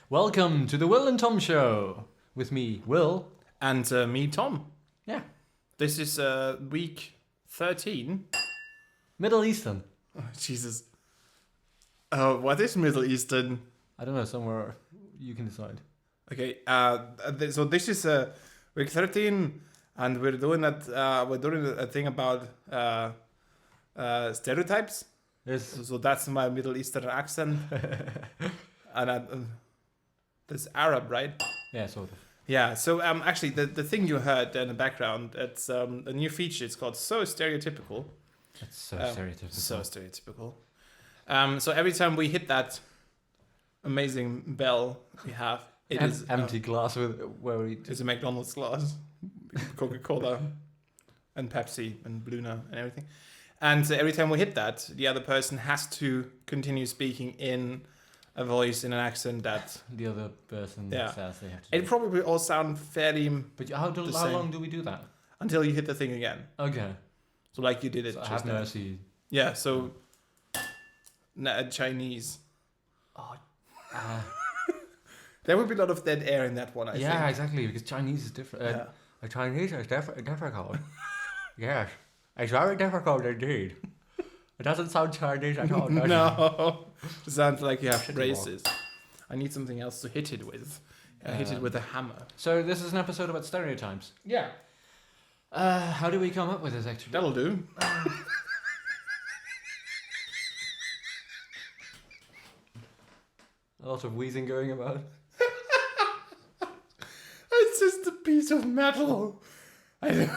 Welcome to the Will and Tom Show with me, Will. And me, Tom. Yeah. This is week 13. Middle Eastern. Oh, Jesus. What is Middle Eastern? I don't know, somewhere you can decide. Okay, so this is week 13, and we're doing a thing about stereotypes. Yes. So that's my Middle Eastern accent. And that's Arab, right? Yeah, sort of. Yeah, so actually the thing you heard in the background, it's a new feature. It's called So Stereotypical. That's so stereotypical. So stereotypical. So every time we hit that amazing bell we have, it is empty glass it's a McDonald's glass, Coca-Cola, and Pepsi and Bluna and everything. And every time we hit that, the other person has to continue speaking in a voice, in an accent that the other person says they have to. It probably all sound fairly. But how long do we do that? Until you hit the thing again. Okay. So like you did it. So just have now. mercy. Yeah. So. Chinese. Oh. There would be a lot of dead air in that one. I think. Yeah, exactly. Because Chinese is different. Chinese is difficult. Yes, it's very difficult indeed. It doesn't sound Chinese at all. No, it sounds like you have Shitty braces. I need something else to hit it with. Hit it with a hammer. So this is an episode about stereotypes. Yeah. How do we come up with this actually? That'll do. A lot of wheezing going about. It's just a piece of metal. I don't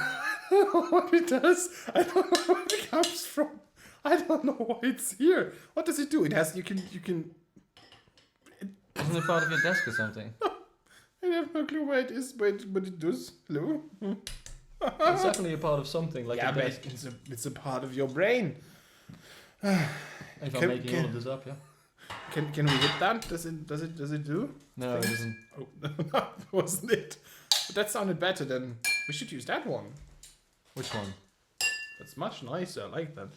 know what it does. I don't know where it comes from. I don't know why it's here. What does it do? It has. You can. Isn't it part of your desk or something? I have no clue where it is, but it does. Hello. It's definitely a part of something. Like yeah, a but desk. it's a part of your brain. If I'm making all of this up, yeah. Can we hit that? Does it do? No, it doesn't. Oh, that wasn't it. But that sounded better than. We should use that one. Which one? That's much nicer. I like that.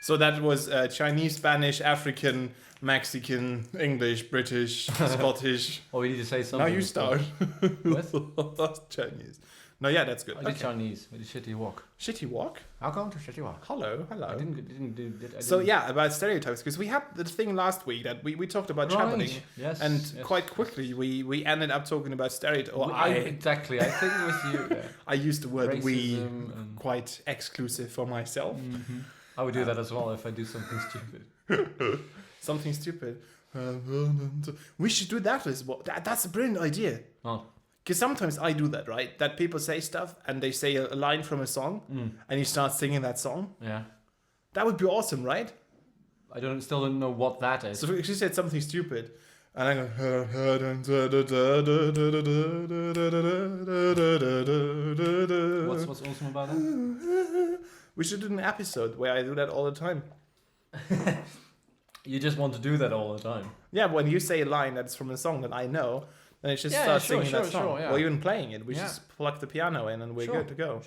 So that was Chinese, Spanish, African, Mexican, English, British, Scottish. Oh, we need to say something. Now you start. What? Chinese. No, yeah, that's good. I did Chinese. I did Shitty Walk. Shitty Walk? Welcome to Shitty Walk. Hello. I didn't do that. So yeah, about stereotypes, because we had the thing last week that we talked about traveling. Yes. And yes. quite quickly we ended up talking about stereotypes. Exactly. I think it was you. Yeah. I used the word Racism we and- quite exclusive for myself. Mm-hmm. I would do that as well if I do something stupid. Something stupid. We should do that as well. That's a brilliant idea. Oh. Because sometimes I do that, right? That people say stuff and they say a line from a song and you start singing that song. Yeah. That would be awesome, right? I still don't know what that is. So if she said something stupid and I go... What's awesome about that? We should do an episode where I do that all the time. You just want to do that all the time. Yeah, when you say a line that's from a song that I know, then it just starts singing that song. Yeah. Or even playing it. We just plug the piano in and we're good to go.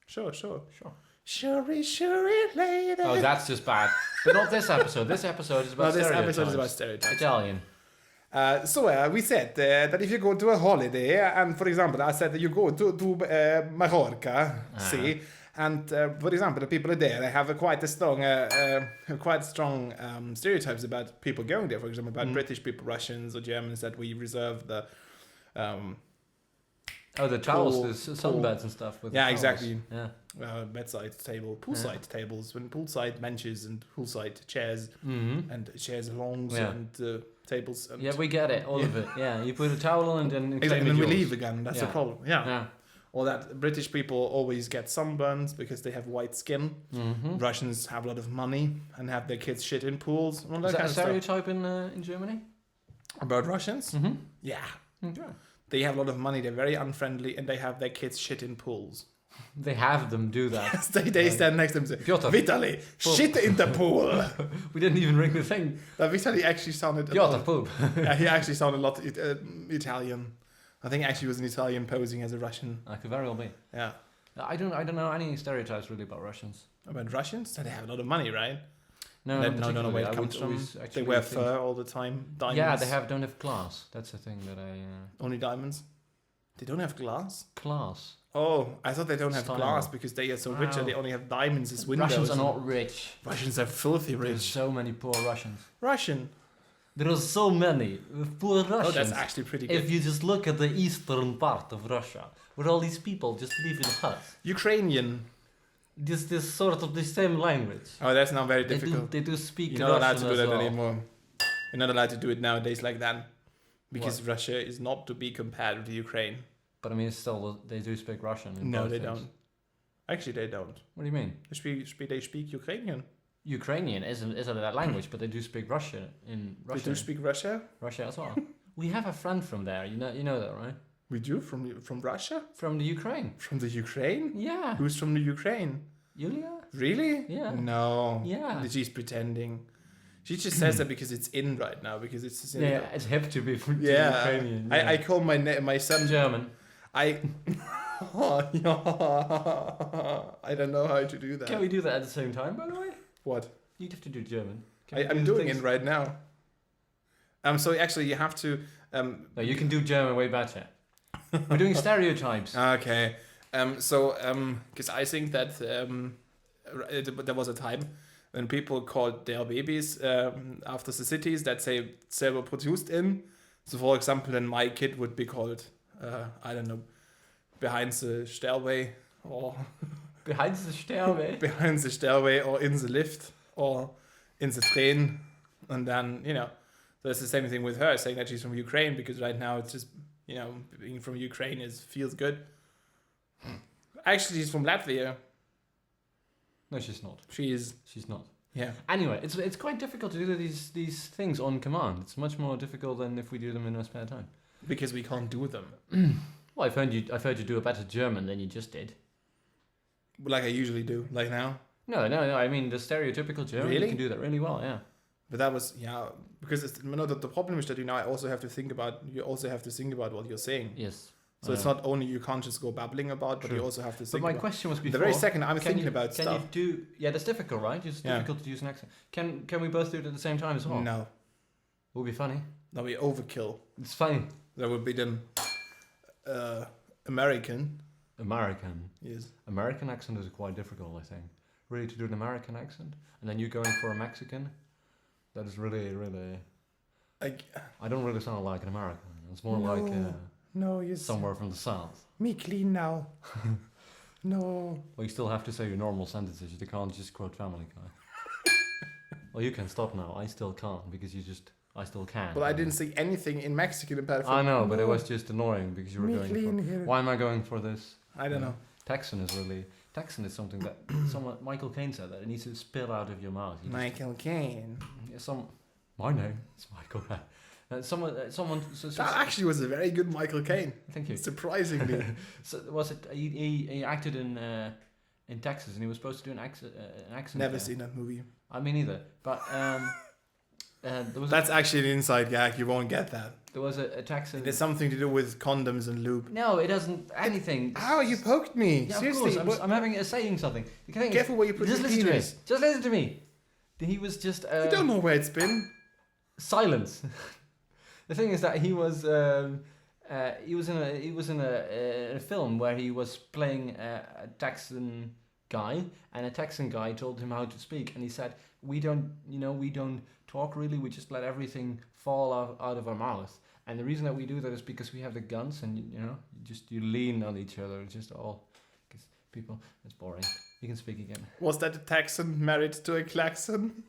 Sure. Sure, lady. Oh, that's just bad. But not this episode. This episode is about stereotypes. This episode is about stereotypes. Italian. So we said that if you go to a holiday, and for example, I said that you go to Mallorca, see, and for example, the people there, they have quite strong stereotypes about people going there. For example, about British people, Russians or Germans, that we reserve the the towels, the sunbeds and stuff. With exactly. Yeah. Bedside table, poolside tables, and poolside benches and poolside chairs and chairs longs and tables. And we get it, all of it. Yeah, you put a towel on and then exactly, and then we leave again. That's the Yeah. problem. Yeah. Or that British people always get sunburns because they have white skin. Russians have a lot of money and have their kids shit in pools. All Is that kind a of stuff. stereotype in Germany? About Russians? Yeah. Okay. They have a lot of money, they're very unfriendly, and they have their kids shit in pools. They have them do that. they stand next to them and say, Piotr, Vitaly, shit in the pool. We didn't even ring the thing. Vitaly actually sounded... Piotr, poop. Yeah, he actually sounded a lot Italian. I think actually he was an Italian posing as a Russian. That could very well be. Yeah. I don't know any stereotypes really about Russians. About Russians? So they have a lot of money, right? No, No, where it comes from. They wear fur all the time. Diamonds. Yeah, they don't have glass. That's the thing that I... Only diamonds? They don't have glass? Glass. Oh, I thought they don't have glass because they are so rich and they only have diamonds as windows. Russians are not rich. Russians are filthy rich. There's so many poor Russians. Russian? There are so many poor Russians. Oh, that's actually pretty good. If you just look at the eastern part of Russia, where all these people just live in huts. Ukrainian. This sort of the same language. Oh, that's not very difficult. They do speak You're not allowed Russian to do that well. anymore. You're not allowed to do it nowadays like that. Because Russia is not to be compared with Ukraine. But I mean, still, they do speak Russian. No, they don't. Actually, they don't. What do you mean? They speak Ukrainian. Ukrainian isn't that language, but they do speak Russian in Russia. They do speak Russia? Russia as well. We have a friend from there. You know that, right? We do? From Russia? From the Ukraine. From the Ukraine? Yeah. Who's from the Ukraine? Yulia? Really? Yeah. No. Yeah. She's pretending. She just says that because it's in right now. Because it's it's hip to be from Ukrainian. Yeah. I call my son German. I don't know how to do that. Can we do that at the same time, by the way? What? You'd have to do German. I'm doing it right now. So actually you have to... no, you can do German way better. We're doing stereotypes. Okay. Because I think that there was a time when people called their babies after the cities that they were produced in. So for example, then my kid would be called... I don't know, behind the stairway or behind the stairway, or in the lift or in the train, and then so it's the same thing with her saying that she's from Ukraine because right now it's just being from Ukraine feels good. Actually, she's from Latvia. No, she's not. She's not. Yeah. Anyway, it's quite difficult to do these things on command. It's much more difficult than if we do them in our spare time. Because we can't do them. Well, I've heard you do a better German than you just did. Like I usually do, like now. No. I mean the stereotypical German. Really? You can do that really well, yeah. But that was because the problem is that you also have to think about what you're saying. Yes. So it's not only you can't just go babbling about, but you also have to think. But my question was before. The very second I'm thinking about stuff. Can you do? Yeah, that's difficult, right? It's difficult to use an accent. Can we both do it at the same time as well? No. It would be funny. That would be overkill. It's funny. That would be then American. American. Yes. American accent is quite difficult, I think. Really, to do an American accent, and then you going for a Mexican, that is really, really. I don't really sound like an American. It's more like somewhere from the south. Me clean now. No. Well, you still have to say your normal sentences. You can't just quote Family Guy. Well, you can stop now. I still can't because I still can. Well, I didn't say anything in Mexican about. I know, but it was just annoying because you were going for. Why am I going for this? I don't know. Texan is something that Michael Caine said that it needs to spill out of your mouth. Michael Caine. My name is Michael Caine. Someone. That actually was a very good Michael Caine. Thank you. Surprisingly. So was it? He acted in Texas, and he was supposed to do an accent. Never seen that movie. I mean either, but that's actually an inside gag. You won't get that. There was a Texan. There's something to do with condoms and lube. No, it doesn't. Anything. Ow! You poked me. Yeah, seriously. Of course. I'm saying something. Careful where you put your penis. Just listen to me. He was just. I don't know where it's been. Silence. The thing is that he was in a film where he was playing a Texan guy, and a Texan guy told him how to speak, and he said, we don't talk really, we just let everything fall out of our mouth, and the reason that we do that is because we have the guns, and you lean on each other, it's just all because people. It's boring. You can speak again. Was that a Texan married to a Klaxon?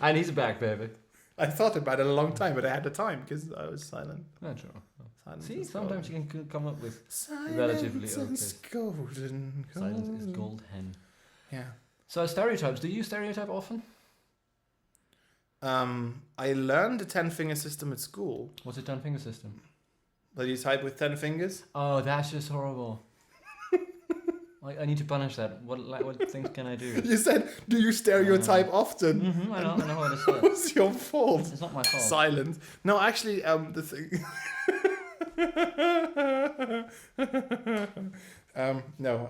And he's back, baby. I thought about it a long time, but I had the time because I was silent. Not true. Silence. See, sometimes you can come up with silence relatively is golden. Silence is gold hen. Yeah. So stereotypes. Do you stereotype often? I learned the 10-finger system at school. What's a 10-finger system? That you type with 10 fingers. Oh, that's just horrible. I need to punish that. What things can I do? You said, do you stereotype often? Mm-hmm, I know what it is. It was your fault. It's not my fault. Silent. No, actually, the thing... No.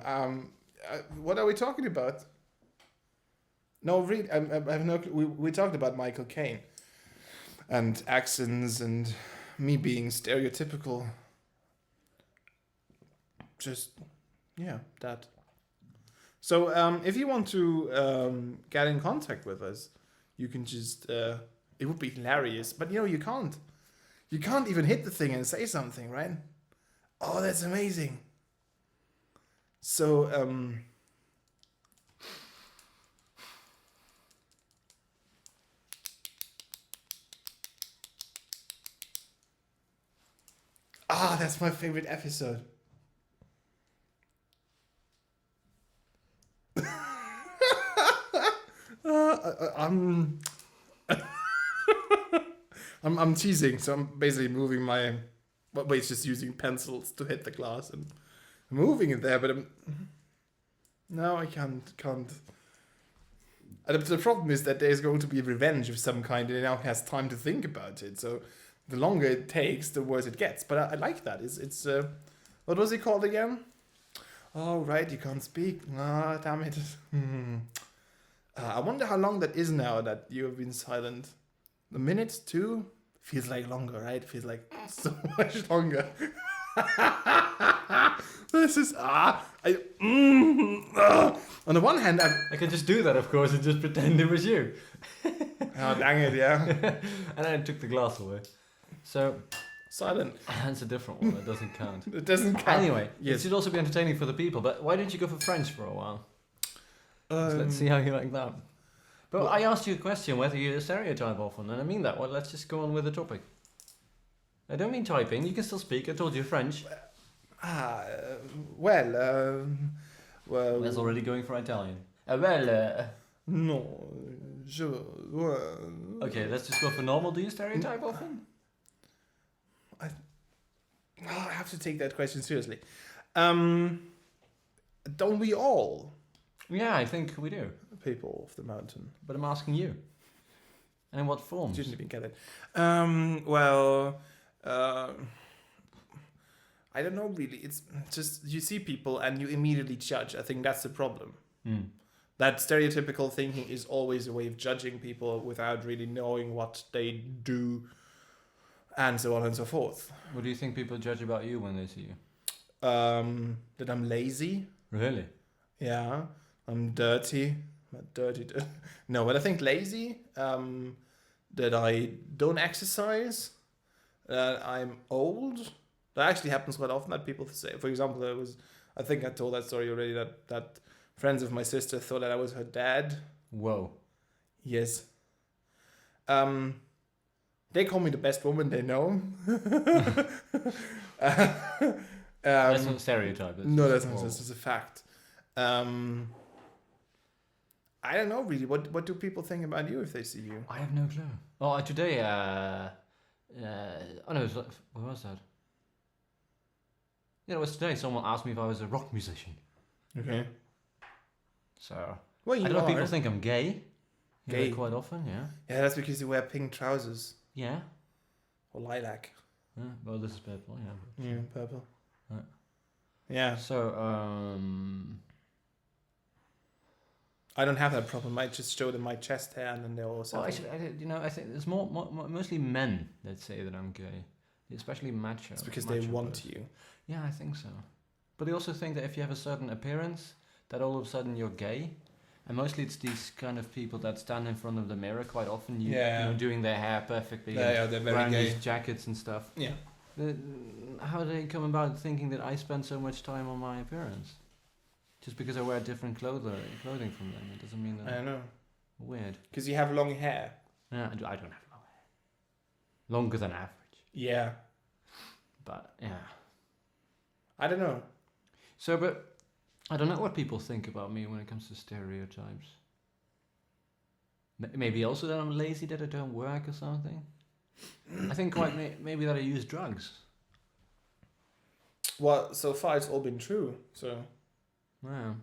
What are we talking about? No, really, I have no clue. We talked about Michael Caine and accents and me being stereotypical. Just, yeah, that. So, if you want to get in contact with us, you can just. It would be hilarious, but you can't. You can't even hit the thing and say something, right? Oh, that's amazing. So, that's my favorite episode. I'm teasing, so I'm basically moving my. Well, it's just using pencils to hit the glass and moving it there, but no, I can't. And the problem is that there's going to be revenge of some kind, and it now has time to think about it. So the longer it takes, the worse it gets. But I like that. It's what was it called again? Oh, right, you can't speak. Ah, damn it. I wonder how long that is now that you have been silent. A minute, 2? Feels like longer, right? Feels like so much longer. This is on the one hand, I can just do that, of course, and just pretend it was you. Oh, dang it, yeah. And then I took the glass away. So silent. that's a different one. That doesn't count. It doesn't count. Anyway, yes. It should also be entertaining for the people. But why didn't you go for French for a while? So let's see how you like that. But I asked you a question whether you stereotype often, and I mean that. Well, let's just go on with the topic. I don't mean typing. You can still speak. I told you French. Well. That's already going for Italian. No. Okay, let's just go for normal. Do you stereotype often? I have to take that question seriously. Don't we all? Yeah, I think we do. People of the mountain. But I'm asking you. And in what forms? Didn't even get it. I don't know really. It's just you see people and you immediately judge. I think that's the problem. That stereotypical thinking is always a way of judging people without really knowing what they do, and so on and so forth. What do you think people judge about you when they see you? That I'm lazy. Really? Yeah. I'm dirty. Not dirty. No, but I think lazy. That I don't exercise. That I'm old. That actually happens quite often that people say. For example, I think I told that story already. That friends of my sister thought that I was her dad. Whoa. Yes. They call me the best woman they know. That's not a stereotype. That's not. This is a fact. I don't know really. What do people think about you if they see you? I have no clue. Oh, today. Oh no, what was that? Yeah, it was today. Someone asked me if I was a rock musician. Okay. So. Well, I don't know. People think I'm gay. Gay. Quite often, yeah. Yeah, that's because you wear pink trousers. Yeah. Or lilac. Yeah. Well, this is purple. Yeah. Yeah, purple. Right. Yeah. So, I don't have that problem. I just show them my chest hair, and then they're all. Well, actually, I think there's mostly men that say that I'm gay, especially macho. It's because they want you. Yeah, I think so. But they also think that if you have a certain appearance, that all of a sudden you're gay. And mostly it's these kind of people that stand in front of the mirror quite often, doing their hair perfectly. Yeah, they're very wearing gay. These jackets and stuff. Yeah. How do they come about thinking that I spend so much time on my appearance? Just because I wear different clothing from them, it doesn't mean that. I know. Weird. Because you have long hair. Yeah, I don't have long hair. Longer than average. Yeah. But yeah. I don't know. So, but I don't know what people think about me when it comes to stereotypes. Maybe also that I'm lazy, that I don't work or something. I think quite maybe that I use drugs. Well, so far it's all been true. So. Wow.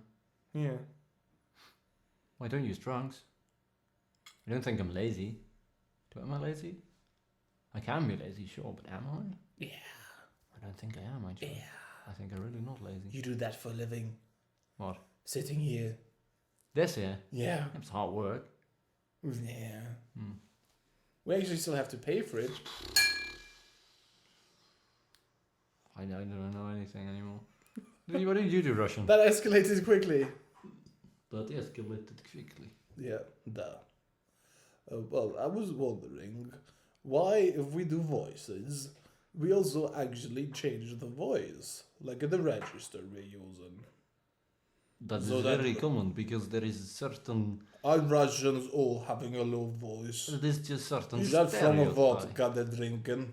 Yeah. Well, I don't use drugs. I don't think I'm lazy. Am I lazy? I can be lazy, sure, but am I? Yeah. I don't think I am, actually. Yeah. I think I'm really not lazy. You do that for a living. What? Sitting here. This here? Yeah. It's hard work. Yeah. We actually still have to pay for it. I don't know anything anymore. What did you do, Russian? That escalated quickly. That escalated quickly. Yeah, duh. Well, I was wondering why, if we do voices, we also actually change the voice, like in the register we're using. That is So that- very common because there is certain. Are Russians all having a low voice? It is just certain. Is that from a stereotype. vodka they're drinking?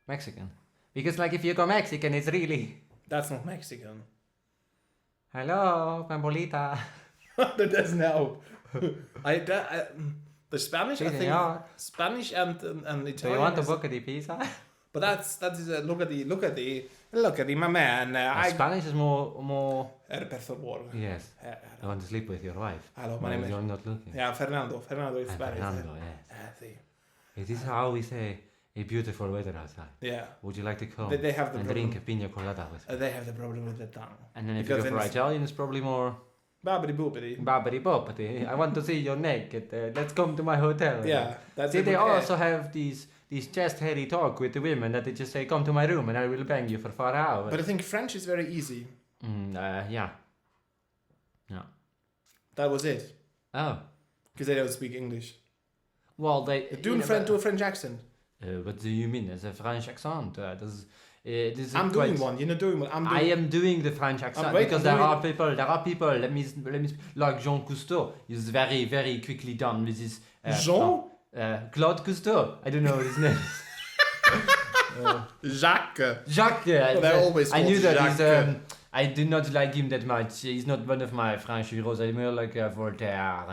Mexican. Because like if you go Mexican, it's really. That's not Mexican. Hello, Pambolita. That does now. The Spanish, I think. Senor. Spanish and Italian. Do you want a is- bucket of pizza? But that is look at the my man. Spanish is more. Per favor. Yes. I want to sleep with your wife. Hello, my No, name is. you're not looking. Yeah, Fernando. Fernando is And Spanish. Fernando, yes. See. It is how we say a beautiful weather outside. Yeah. Would you like to come They have the and problem. drink a pina colada with me? They have the problem with the tongue. And then if because you go then for it's- Italian, it's probably more Babbity boopity. babbity boppity. I want to see you naked. Let's come to my hotel. Yeah, that's See, it. they Okay. also have these just hairy talk with the women that they just say, come to my room and I will bang you for 4 hours. But I think French is very easy. Yeah. That was it. Oh. Because they don't speak English. Well, they... Do a French accent. What do you mean? It's a French accent. This is I'm quite- doing one. You're not doing one. I am doing the French accent wait, because I'm there are people. Let me like Jean Cousteau is very very quickly done with his Jean? Claude Cousteau. I don't know his name. Jacques. Jacques. They're always I knew called that. Jacques. I do not like him that much. He's not one of my French heroes. I'm more like Voltaire.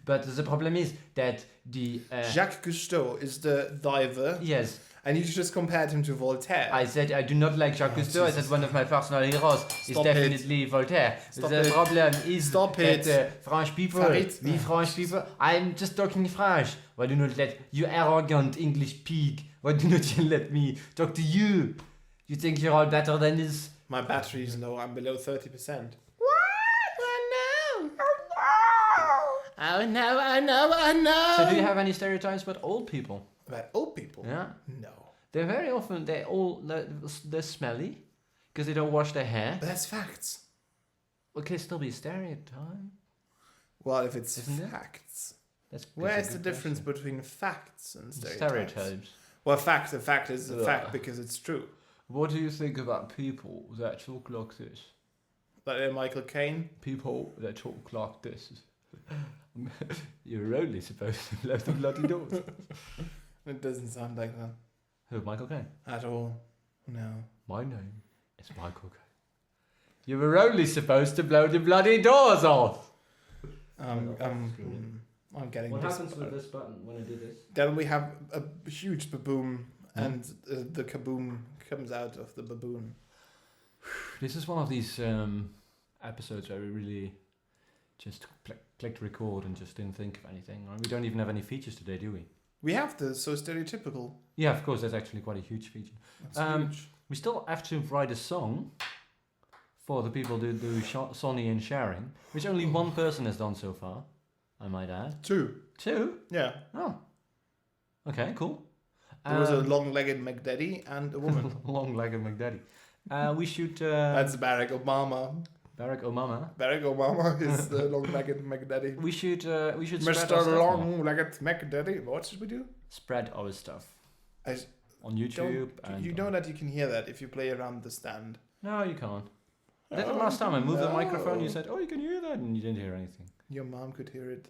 But the problem is that the Jacques Cousteau is the diver. yes. And you just compared him to Voltaire. I said I do not like Jacques Cousteau. I said Jesus. one of my personal heroes is Stop definitely Voltaire. Stop the it. problem is Stop that it. French people, Farid. we French people, I'm just talking French. Why do not let you arrogant English pig? Why do not you let me talk to you? You think you're all better than this? My battery is low. I'm below 30%. Oh no. So do you have any stereotypes about old people? About old people? Yeah. No. They're very often, they're smelly because they don't wash their hair. But that's facts. It can still be a stereotype. Well, if it's Isn't it? facts. That's Where's a the good difference question. between facts and stereotypes? Stereotypes. Well, a fact is a Ugh. fact because it's true. What do you think about people that talk like this? Like Michael Caine. People that talk like this. You're only supposed to blow the bloody doors. It doesn't sound like that Who, Michael Caine? at all. No. My name is Michael Caine. You were only supposed to blow the bloody doors off. I'm getting What this. happens with this button when I do this? Then we have a huge baboon, and the kaboom comes out of the baboon. This is one of these episodes where we really just clicked record and just didn't think of anything. Right? We don't even have any features today, do we? We have the so stereotypical. Yeah, of course, that's actually quite a huge feature. That's Um, huge. We still have to write a song for the people to do Sonny and sharing, which only one person has done so far, I might add. 2. 2? Yeah. Oh. Okay, cool. There was a long-legged McDaddy and a woman. long-legged McDaddy. We should... That's Barack Obama. Barack Obama. Barack Obama is the long-legged McDaddy. We should spread our Mr. stuff more. Long-legged McDaddy. What should we do? Spread our stuff. I On YouTube. You know that you can hear that if you play around the stand. No, you can't. Last time I moved the microphone, you no. said, oh, you can hear that, and you didn't hear anything. Your mom could hear it.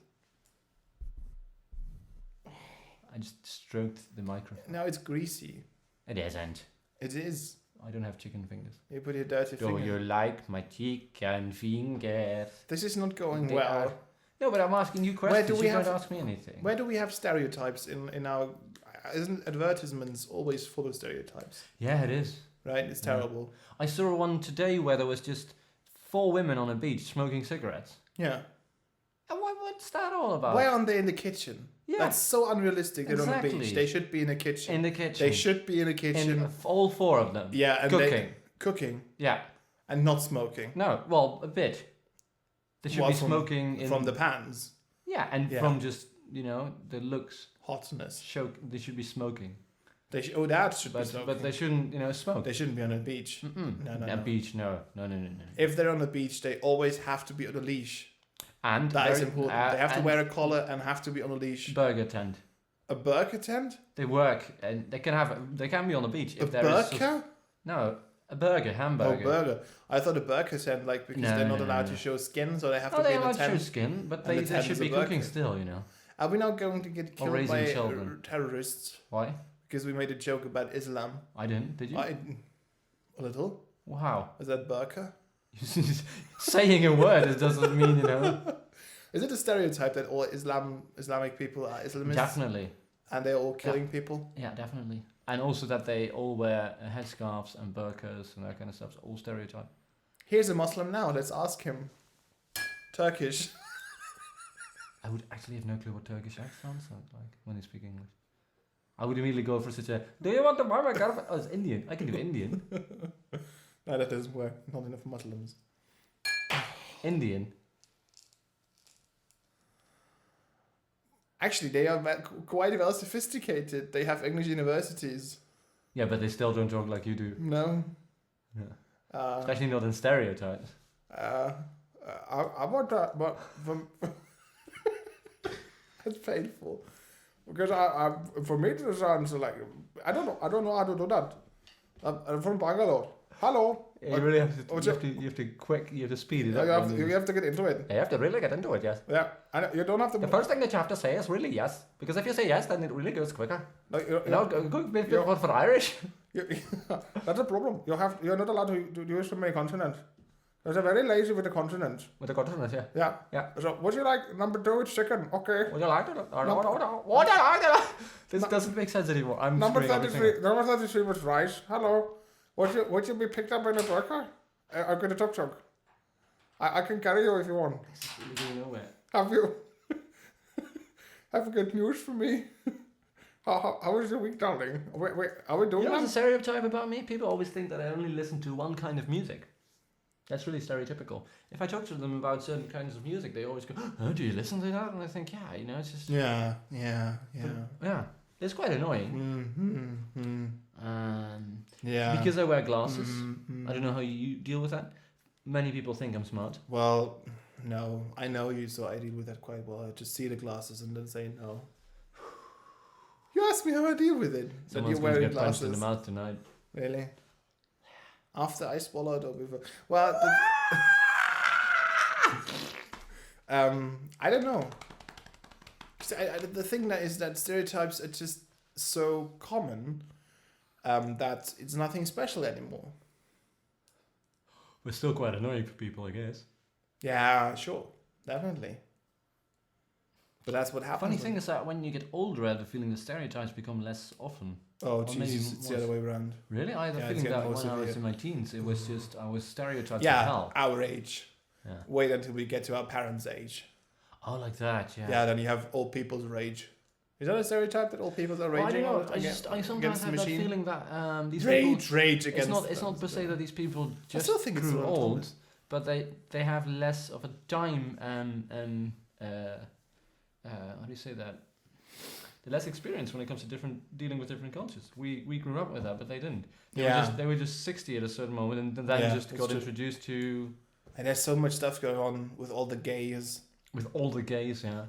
I just stroked the microphone. Now it's greasy. It isn't. It is. I don't have chicken fingers. You put your dirty Do finger. you like my chicken fingers? This is not going They well. are- No, but I'm asking you questions. do we You don't have- ask me anything. Where do we have stereotypes in our... Isn't advertisements always full of stereotypes? Yeah, it is. Right? It's Yeah. terrible. I saw one today where there was just 4 women on a beach smoking cigarettes. Yeah. And what's that all about? Why aren't they in the kitchen? Yeah. That's so unrealistic. They're on the Exactly. beach. They should be in a kitchen. In the kitchen. They should be in a kitchen. All 4 of them. Yeah, and Cooking. cooking Yeah. and not smoking. No, well, a bit. They should be smoking from the pans. Yeah, and from just, the looks. Hotness. They should be smoking. That should be smoking. But they shouldn't, smoke. They shouldn't be on a beach. No. Beach, no. If they're on the beach, they always have to be on a leash. And that is important. They have to wear a collar and have to be on a leash. Burger tent. A burqa tent? They work and they can be on the beach. If there burqa? No, a burger, hamburger. Oh, burger. I thought a burqa tent, because they're not allowed to show skin, so they have to be in a tent. They allowed to show skin, but they should be cooking still, Are we not going to get killed by terrorists? Why? Because we made a joke about Islam. I didn't. Did you? A little. Wow. Is that burqa? Saying a word, it doesn't mean, Is it a stereotype that all Islamic people are Islamists? Definitely. And they're all killing people? Yeah, definitely. And also that they all wear headscarves and burqas and that kind of stuff. It's all stereotype. Here's a Muslim now. Let's ask him. Turkish. I would actually have no clue what Turkish accents sound like when they speak English. I would immediately go for such a, do you want to buy my car? Oh, it's Indian. I can do Indian. No, that doesn't work. Not enough Muslims. Indian. Actually, they are quite well sophisticated. They have English universities. Yeah, but they still don't talk like you do. No. Yeah. Especially not in stereotypes. I want that, but it's painful. Because for me it sounds like I don't know how to do that. I'm from Bangalore. Hello. Yeah, you really have to speed it up. You have to get into it. You have to really get into it, yes. Yeah, you don't have to. The first thing that you have to say is really yes, because if you say yes, then it really goes quicker. Go for Irish. That's a problem. You're not allowed to use so many consonants. They're very lazy with the consonants. With the consonants, yeah. Yeah. So, would you like number 2? It's chicken. Okay. Would you like it? Would you like it? This doesn't make sense anymore. Number 33. Number 33 was rice. Hello. Would you be picked up in a burqa? I've got a tuk-tuk. I can carry you if you want. This is really going nowhere. Have you? Have good news for me? How was your week, darling? Wait, are we doing that? You know what's a stereotype about me? People always think that I only listen to one kind of music. That's really stereotypical. If I talk to them about certain kinds of music, they always go, "Oh, do you listen to that?" And I think, yeah, it's just yeah. It's quite annoying. Yeah. Because I wear glasses. I don't know how you deal with that. Many people think I'm smart. Well, no, I know you, so I deal with that quite well. I just see the glasses and then say no. You ask me how I deal with it. Someone's going to get punched in the mouth tonight. Really? After I swallowed or before? Well, I don't know. The thing that is that stereotypes are just so common that it's nothing special anymore. We're still quite annoying for people, I guess. Yeah, sure. Definitely. But that's what happens. Funny thing is that when you get older, I have the feeling the stereotypes become less often. Oh, Jesus, it's the other way around. Really? I had the feeling that when I was in my teens, it was just, I was stereotyped to hell. Yeah, our age. Yeah. Wait until we get to our parents' age. Oh, like that, yeah. Yeah, then you have old people's rage. Is that a stereotype that old people are raging? Well, I don't know. I sometimes have that feeling that these rage against. It's not per se that these people just I still think grew old, but they have less of a time how do you say that? The less experience when it comes to dealing with different cultures. We grew up with that, but they didn't. They were just 60 at a certain moment, and then just got introduced to. And there's so much stuff going on with all the gays. With all the gays, yeah.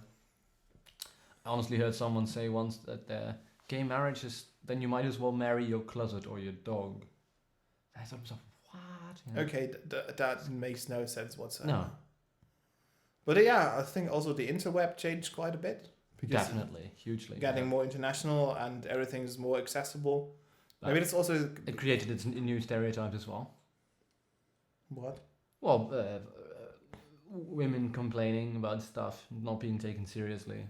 I honestly heard someone say once that gay marriage is then you might as well marry your closet or your dog. I thought to myself, what? You know? Okay, that makes no sense whatsoever. No. But I think also the interweb changed quite a bit. Definitely, hugely. Getting more international and everything's more accessible. Maybe it's also... It created its new stereotypes as well. What? Well, women complaining about stuff, not being taken seriously.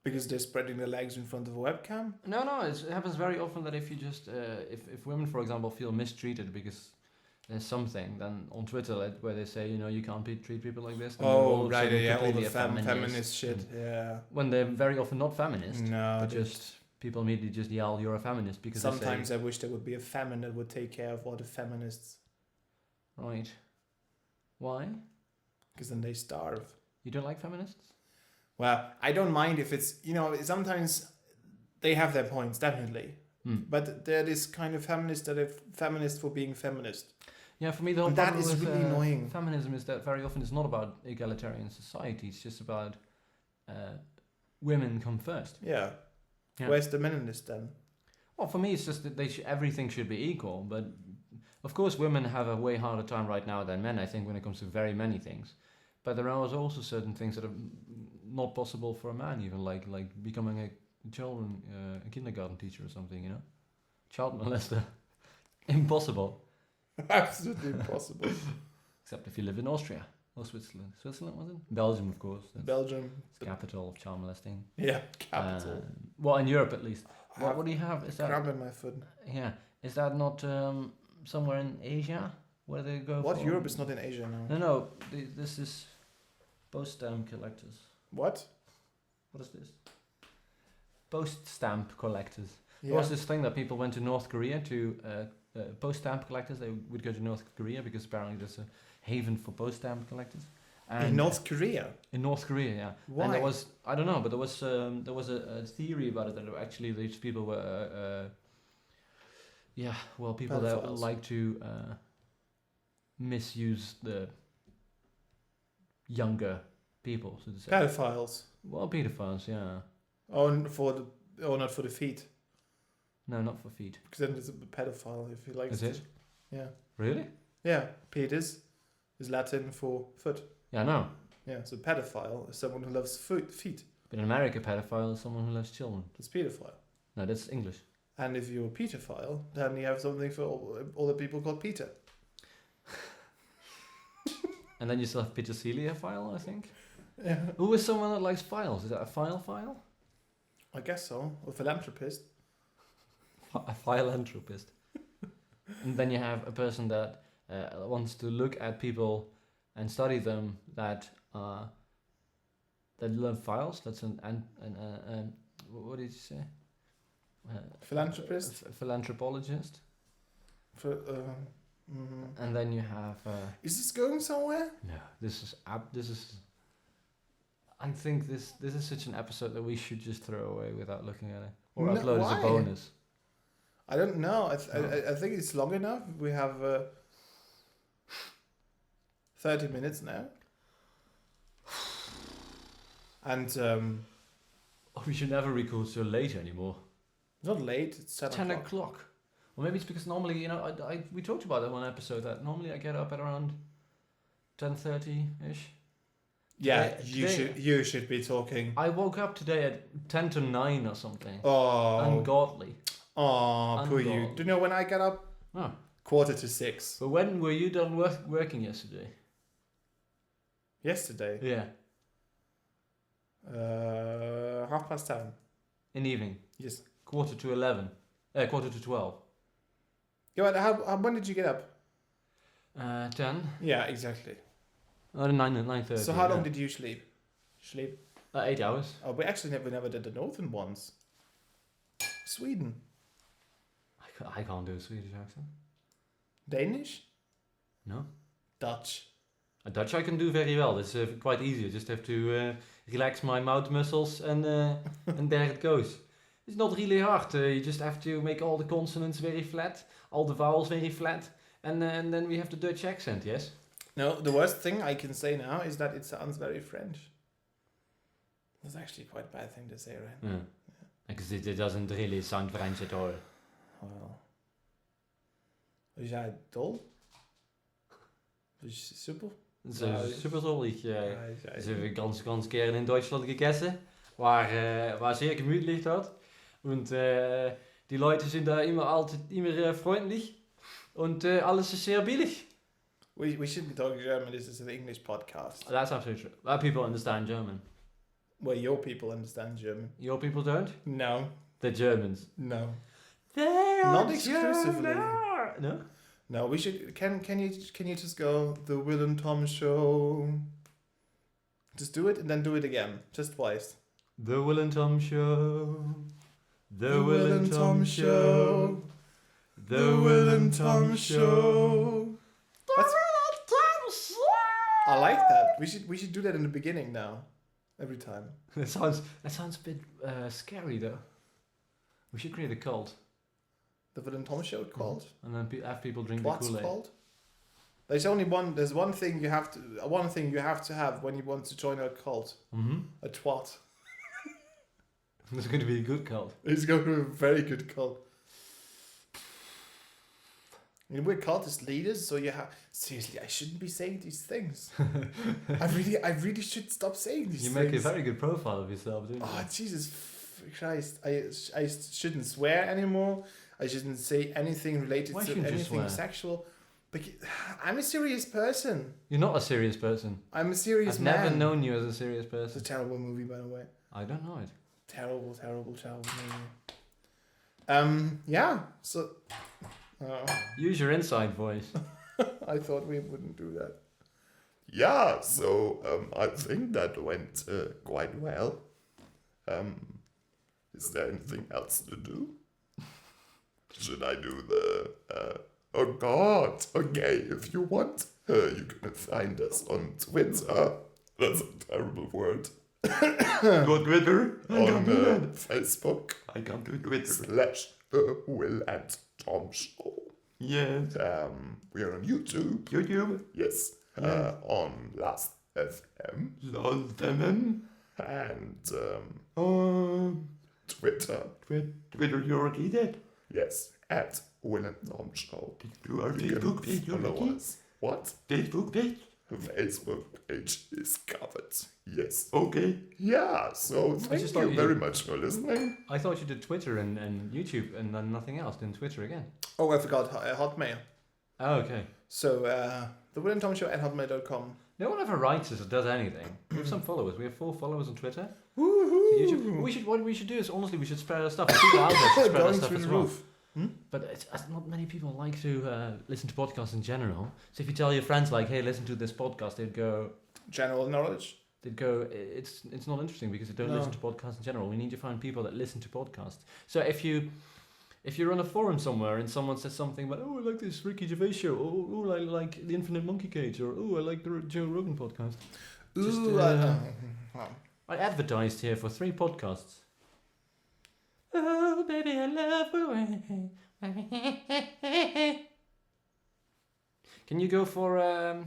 Because they're spreading their legs in front of a webcam? No, it happens very often that if you just... if women, for example, feel mistreated because... There's something then on Twitter where they say, you can't treat people like this. Oh, right, all the feminist shit, yeah. When they're very often not feminist. No, but just people immediately just yell, "You're a feminist," because Sometimes I wish there would be a famine that would take care of all the feminists. Right. Why? Because then they starve. You don't like feminists? Well, I don't mind if it's, sometimes they have their points, definitely. But there is kind of feminists that are feminist for being feminist. Yeah, for me the whole And that problem is with really annoying. feminism is that very often it's not about egalitarian society. It's just about women come first. Yeah. Yeah. Where's the men in this then? Well, for me it's just that everything should be equal. But of course, women have a way harder time right now than men, I think, when it comes to very many things. But there are also certain things that are not possible for a man, even like becoming a kindergarten teacher or something, child molester. Impossible. Absolutely impossible. Except if you live in Austria or Switzerland. Switzerland, was it? Belgium, of course. That's Belgium. the capital of child molesting. Yeah, capital. Well, in Europe at least. What do you have? Is that cramp in my foot? Yeah. Is that not somewhere in Asia where they go? What? Europe is not in Asia now. No. This is post stamp collectors. What? What is this? Post stamp collectors. Yeah. There was this thing that people went to North Korea to post stamp collectors. They would go to North Korea because apparently there's a haven for post stamp collectors. And in North Korea? In North Korea, yeah. Why? And there was, I don't know, but there was a theory about it that actually these people were, people that Pedophiles. like to misuse the younger people, so to say. Pedophiles. Well, pedophiles, yeah. Oh, not for the feet. No, not for feet. Because then it's a pedophile if he likes Is it? Yeah. Really? Yeah. Pedis is Latin for foot. Yeah, I know. Yeah. So pedophile is someone who loves feet. But in America, pedophile is someone who loves children. That's pedophile. No, that's English. And if you're a pedophile, then you have something for all the people called Peter. And then you still have pedophilia, I think. Yeah. Who is someone that likes files? Is that a file? I guess so. A philanthropist. A philanthropist. And then you have a person that wants to look at people and study them that love files. That's what did you say? Philanthropist. Philanthropologist. And then you have. Is this going somewhere? No, this is. I think this is such an episode that we should just throw away without looking at it, or upload as a bonus. I don't know. I think it's long enough. We have 30 minutes now. And we should never record so late anymore. it's not late. It's 10 o'clock. Well, maybe it's because normally, we talked about that one episode that normally I get up at around 10:30-ish. Yeah, you should be talking. I woke up today at 10 to 9 or something. Oh. Ungodly. Oh, poor you. Ungodly. Do you know when I get up? Oh. 5:45. But when were you done working yesterday? Yesterday? Yeah. 10:30. In the evening? Yes. 11:45. 11:45. Yeah, but when did you get up? 10. Yeah, exactly. 9:30. So how long did you sleep? 8 hours. Oh, we actually never did the northern ones. Sweden. I can't do a Swedish accent. Danish? No. Dutch. Dutch I can do very well. It's quite easy. I just have to relax my mouth muscles and there it goes. It's not really hard. You just have to make all the consonants very flat, all the vowels very flat, and then we have the Dutch accent, yes? No, the worst thing I can say now is that it sounds very French. That's actually quite a bad thing to say, right? Yeah. Because it doesn't really sound French at all. Well. Is jij dol? Is super? Super toll. Ich Ja, ganz gerne in Deutschland gegessen, war sehr gemütlich dort. Und die Leute sind da immer freundlich und alles ist sehr billig. We should be talking German. This is an English podcast. That's absolutely true. Our people understand German. Well, your people understand German. Your people don't? No. The Germans. No. They are Not exclusively. German. No? No, we should. Can you just go TheWillandTomShow? Just do it and then do it again, just twice. The Will and Tom Show. The Will and Tom Show. The Will and Tom Show. I like that. We should do that in the beginning now. Every time. That sounds a bit scary though. We should create a cult. The Will and Tom Show called. And then have people drink What's the Kool-Aid. called? There's one thing you have to have when you want to join a cult. Mm-hmm. A twat. It's going to be a good cult. It's going to be a very good cult. I mean, we're cultist leaders, so you have... Seriously, I shouldn't be saying these things. I really should stop saying these things. You make a very good profile of yourself, don't you? Oh, Jesus Christ. I shouldn't swear anymore. I shouldn't say anything related Why to shouldn't you anything swear? sexual. Because I'm a serious person. You're not a serious person. I'm a serious I've man. never known you as a serious It's a person. terrible movie, by the way. I don't know it. Terrible movie. Yeah, so... Use your inside voice. I thought we wouldn't do that. Yeah, so I think that went quite well. Is there anything else to do? Should I do the... oh God, okay, if you want, you can find us on Twitter. That's a terrible word. Go Twitter. On Facebook. I can't do Twitter. / The Will and Tom Show. Yes. We are on YouTube. YouTube. Yes. Yeah. On Last FM. Last FM. And Twitter. Twitter, you already did. Yes. At Will and Tom Show. Do our You Facebook can page follow already? us. What? Facebook page? Facebook page is covered. Yes. Okay. Yeah. So thank just you thought you very did- much for listening. I thought you did Twitter and YouTube and then nothing else. Then Twitter again. Oh, I forgot Hotmail. Oh, okay. So, the Will and Tom Show at hotmail.com. No one ever writes us or does anything. We have some followers. We have 4 followers on Twitter. Woohoo! YouTube. What we should do is honestly we should spread our stuff. People out there should spread our Going stuff through as the well. roof. But it's not many people like to listen to podcasts in general. So if you tell your friends like, "Hey, listen to this podcast," they'd go. General knowledge. It's not interesting because they don't No. listen to podcasts in general. We need to find people that listen to podcasts. So if you're on a forum somewhere and someone says something about, "Oh, I like this Ricky Gervais show," or "Oh, I like the Infinite Monkey Cage," or "Oh, I like the Joe Rogan podcast." Just, Ooh, I advertised here for 3 podcasts. Oh, baby, I love you. Can you go for a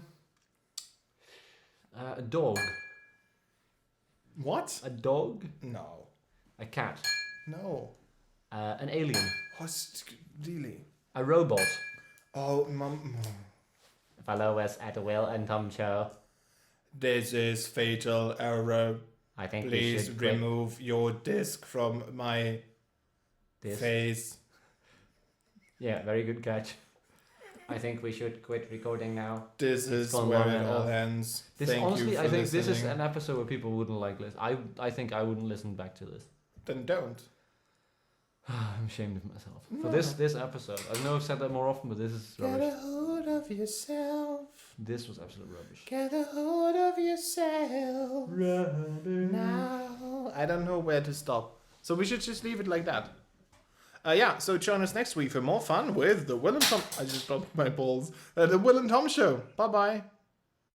dog? what? A dog? No. A cat? No. An alien? What's really? A robot? Oh, mum. Follow us at the Will and Tom Show. This is fatal error. I think Please remove your disc from my this. face. Yeah, very good catch. I think we should quit recording now. This is gone where long it all enough. ends. This Thank honestly, you for I think this is listening. an episode where people wouldn't like listen. I think I wouldn't listen back to this. Then don't. I'm ashamed of myself. No. For this episode, I know I've said that more often, but this is Get rubbish. a hold of yourself. This was absolute rubbish. Get a hold of yourself. Now. I don't know where to stop. So we should just leave it like that. Yeah, so join us next week for more fun with the Will and Tom... I just dropped my balls. The Will and Tom Show. Bye-bye.